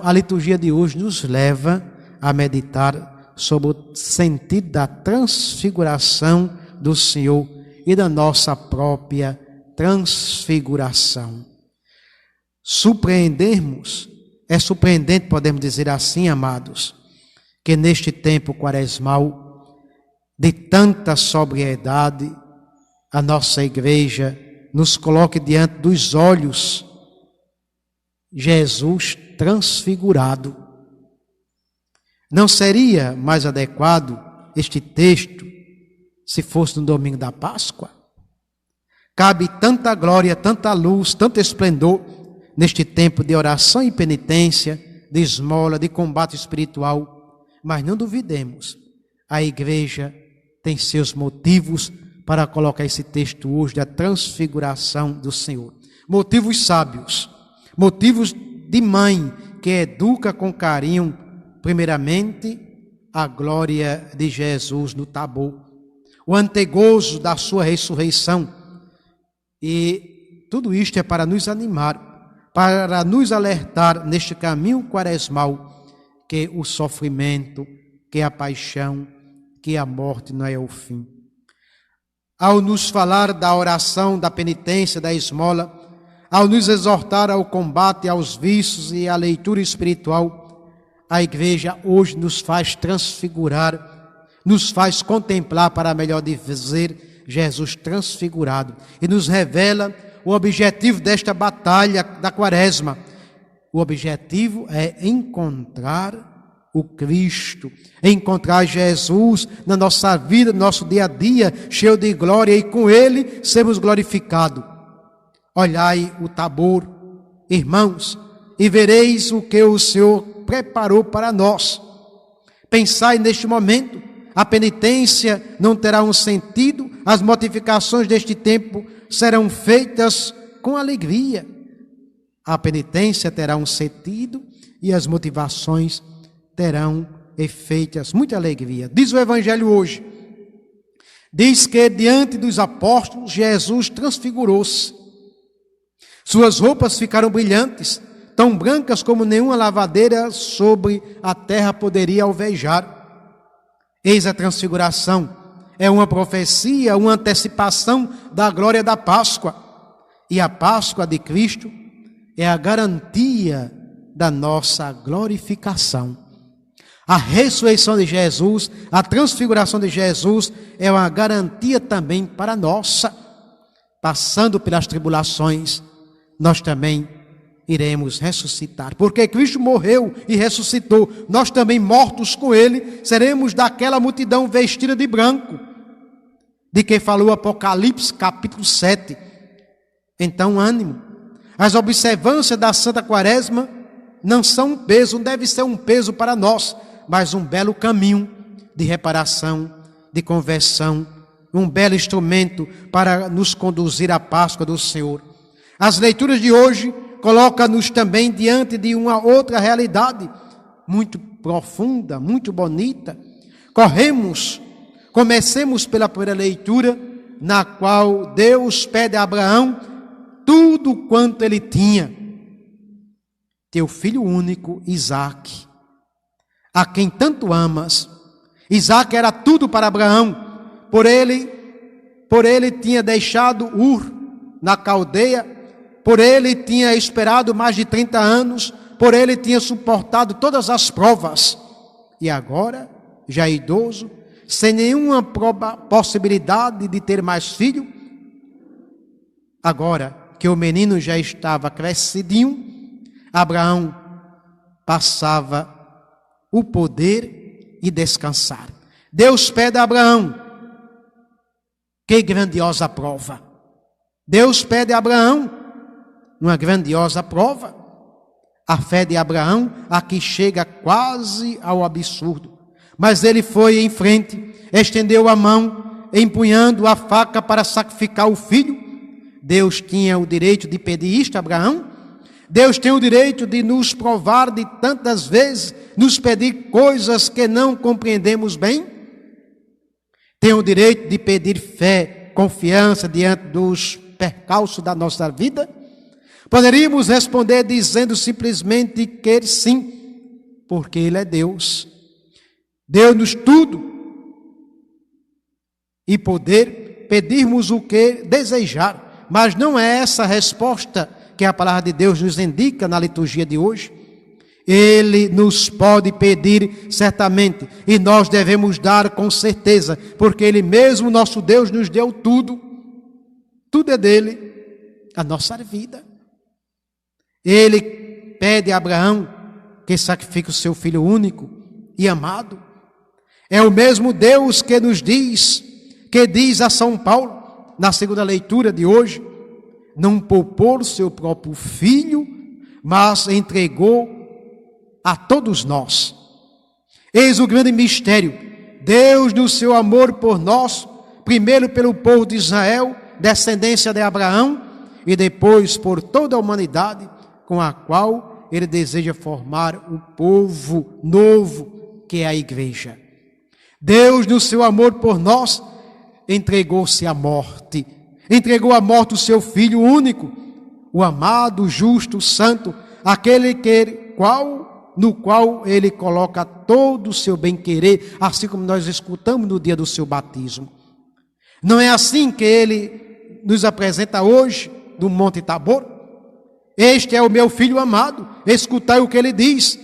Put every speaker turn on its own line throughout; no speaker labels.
A liturgia de hoje nos leva a meditar sobre o sentido da transfiguração do Senhor e da nossa própria transfiguração. É surpreendente, podemos dizer assim, amados, que neste tempo quaresmal, de tanta sobriedade, a nossa igreja nos coloque diante dos olhos Jesus transfigurado. Não seria mais adequado este texto se fosse no domingo da Páscoa? Cabe tanta glória, tanta luz, tanto esplendor neste tempo de oração e penitência, de esmola, de combate espiritual. Mas não duvidemos, a igreja tem seus motivos para colocar esse texto hoje da transfiguração do Senhor. Motivos sábios, motivos de mãe que educa com carinho, primeiramente, a glória de Jesus no Tabor, o antegozo da sua ressurreição. E tudo isto é para nos animar, para nos alertar neste caminho quaresmal, que o sofrimento, que a paixão, que a morte não é o fim. Ao nos falar da oração, da penitência, da esmola, ao nos exortar ao combate aos vícios e à leitura espiritual, a igreja hoje nos faz transfigurar, nos faz contemplar, para melhor dizer, Jesus transfigurado, e nos revela o objetivo desta batalha da quaresma. O objetivo é encontrar o Cristo, encontrar Jesus na nossa vida, no nosso dia a dia, cheio de glória, e com Ele sermos glorificados. Olhai o Tabor, irmãos, e vereis o que o Senhor preparou para nós. Pensai neste momento, a penitência não terá um sentido, as mortificações deste tempo serão feitas com alegria. A penitência terá um sentido e as motivações terão efeitos, muita alegria. Diz o Evangelho hoje, diz que diante dos apóstolos Jesus transfigurou-se. Suas roupas ficaram brilhantes, tão brancas como nenhuma lavadeira sobre a terra poderia alvejar. Eis a transfiguração, é uma profecia, uma antecipação da glória da Páscoa. E a Páscoa de Cristo é a garantia da nossa glorificação. A ressurreição de Jesus, a transfiguração de Jesus é uma garantia também para nossa. Passando pelas tribulações, nós também iremos ressuscitar. Porque Cristo morreu e ressuscitou, nós também, mortos com Ele, seremos daquela multidão vestida de branco, de que falou Apocalipse capítulo 7. Então, ânimo. As observâncias da Santa Quaresma não são um peso, não deve ser um peso para nós, mas um belo caminho de reparação, de conversão, um belo instrumento para nos conduzir à Páscoa do Senhor. As leituras de hoje colocam-nos também diante de uma outra realidade, muito profunda, muito bonita. Comecemos pela primeira leitura, na qual Deus pede a Abraão tudo quanto ele tinha. Teu filho único, Isaque, a quem tanto amas. Isaque era tudo para Abraão. Por ele tinha deixado Ur na Caldeia, por ele tinha esperado mais de 30 anos, por ele tinha suportado todas as provas. E agora, já idoso, sem nenhuma possibilidade de ter mais filho, agora que o menino já estava crescidinho, Abraão passava o poder e descansar. Deus pede a Abraão, que grandiosa prova! Deus pede a Abraão uma grandiosa prova. A fé de Abraão aqui chega quase ao absurdo. Mas ele foi em frente, estendeu a mão, empunhando a faca para sacrificar o filho. Deus tinha o direito de pedir isto a Abraão? Deus tem o direito de nos provar de tantas vezes, nos pedir coisas que não compreendemos bem? Tem o direito de pedir fé, confiança diante dos percalços da nossa vida? Poderíamos responder dizendo simplesmente que sim, porque Ele é Deus. Deu-nos tudo e poder pedirmos o que desejar. Mas não é essa a resposta que a palavra de Deus nos indica na liturgia de hoje. Ele nos pode pedir certamente, e nós devemos dar com certeza, porque Ele mesmo, nosso Deus, nos deu tudo. Tudo é dele, a nossa vida. Ele pede a Abraão que sacrifique o seu filho único e amado. É o mesmo Deus que nos diz, que diz a São Paulo, na segunda leitura de hoje, não poupou o seu próprio filho, mas entregou a todos nós. Eis o grande mistério. Deus, no seu amor por nós, primeiro pelo povo de Israel, descendência de Abraão, e depois por toda a humanidade, com a qual Ele deseja formar um povo novo, que é a igreja. Deus, no seu amor por nós, entregou-se à morte. Entregou à morte o seu Filho único, o amado, justo, santo, aquele no qual Ele coloca todo o seu bem-querer, assim como nós escutamos no dia do seu batismo. Não é assim que Ele nos apresenta hoje, no Monte Tabor? Este é o meu Filho amado, escutai o que Ele diz.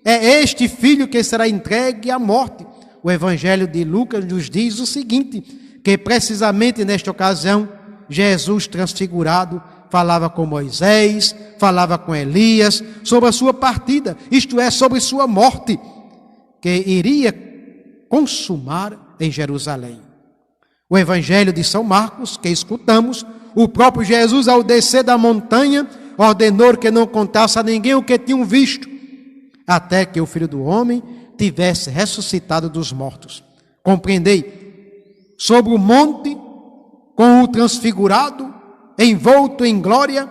É este Filho que será entregue à morte. O Evangelho de Lucas nos diz o seguinte, que precisamente nesta ocasião, Jesus transfigurado falava com Moisés, falava com Elias, sobre a sua partida, isto é, sobre sua morte, que iria consumar em Jerusalém. O Evangelho de São Marcos, que escutamos, o próprio Jesus, ao descer da montanha, ordenou que não contasse a ninguém o que tinham visto, até que o Filho do Homem tivesse ressuscitado dos mortos. Compreendei, sobre o monte, com o transfigurado, envolto em glória,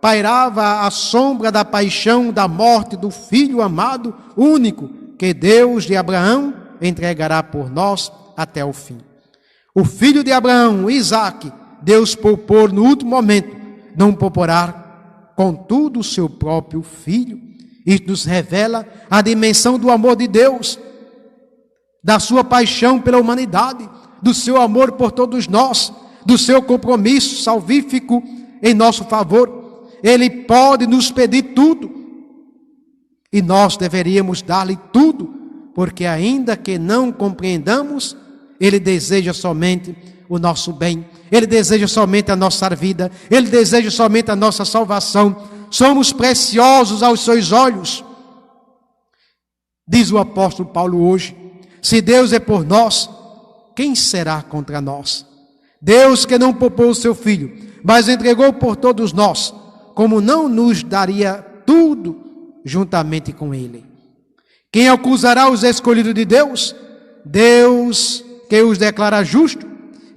pairava a sombra da paixão, da morte do Filho amado, único, que Deus de Abraão entregará por nós até o fim. O filho de Abraão, Isaque, Deus poupou no último momento, não poupará, contudo, o seu próprio filho. Isso nos revela a dimensão do amor de Deus, da sua paixão pela humanidade, do seu amor por todos nós, do seu compromisso salvífico em nosso favor. Ele pode nos pedir tudo, e nós deveríamos dar-lhe tudo, porque ainda que não compreendamos, Ele deseja somente o nosso bem, Ele deseja somente a nossa vida, Ele deseja somente a nossa salvação. Somos preciosos aos seus olhos. Diz o apóstolo Paulo hoje, se Deus é por nós, quem será contra nós? Deus que não poupou o seu Filho, mas entregou por todos nós, como não nos daria tudo juntamente com Ele? Quem acusará os escolhidos de Deus? Deus que os declara justos.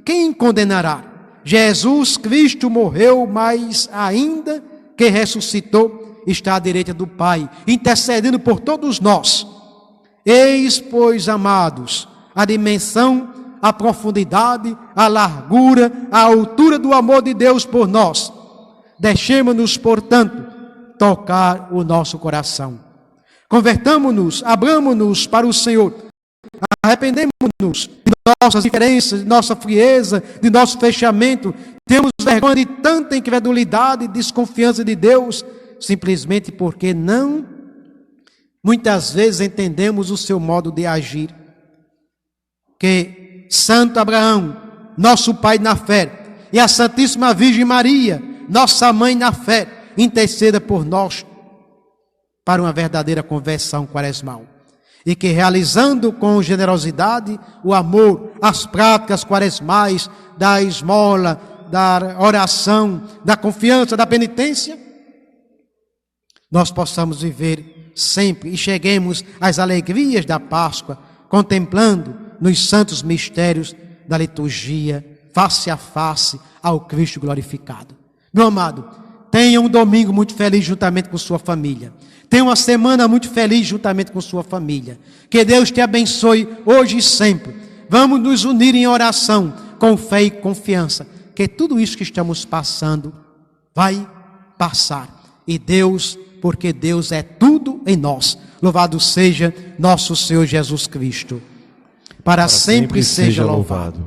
Quem condenará? Jesus Cristo morreu, mas ainda que ressuscitou, está à direita do Pai, intercedendo por todos nós. Eis, pois, amados, a dimensão, a profundidade, a largura, a altura do amor de Deus por nós. Deixemos-nos, portanto, tocar o nosso coração. Convertamo-nos, abramo-nos para o Senhor. Arrependemos-nos de nossas diferenças, de nossa frieza, de nosso fechamento. Temos vergonha de tanta incredulidade e desconfiança de Deus, simplesmente porque muitas vezes entendemos o seu modo de agir. Que Santo Abraão, nosso pai na fé, e a Santíssima Virgem Maria, nossa mãe na fé, interceda por nós para uma verdadeira conversão quaresmal. E que realizando com generosidade o amor, as práticas quaresmais da esmola, da oração, da confiança, da penitência, nós possamos viver sempre e cheguemos às alegrias da Páscoa, contemplando nos santos mistérios da liturgia, face a face ao Cristo glorificado. Meu amado, tenha um domingo muito feliz juntamente com sua família. Tenha uma semana muito feliz juntamente com sua família. Que Deus te abençoe hoje e sempre. Vamos nos unir em oração, com fé e confiança, que tudo isso que estamos passando vai passar. E Deus, porque Deus é tudo em nós. Louvado seja nosso Senhor Jesus Cristo. Para sempre seja louvado.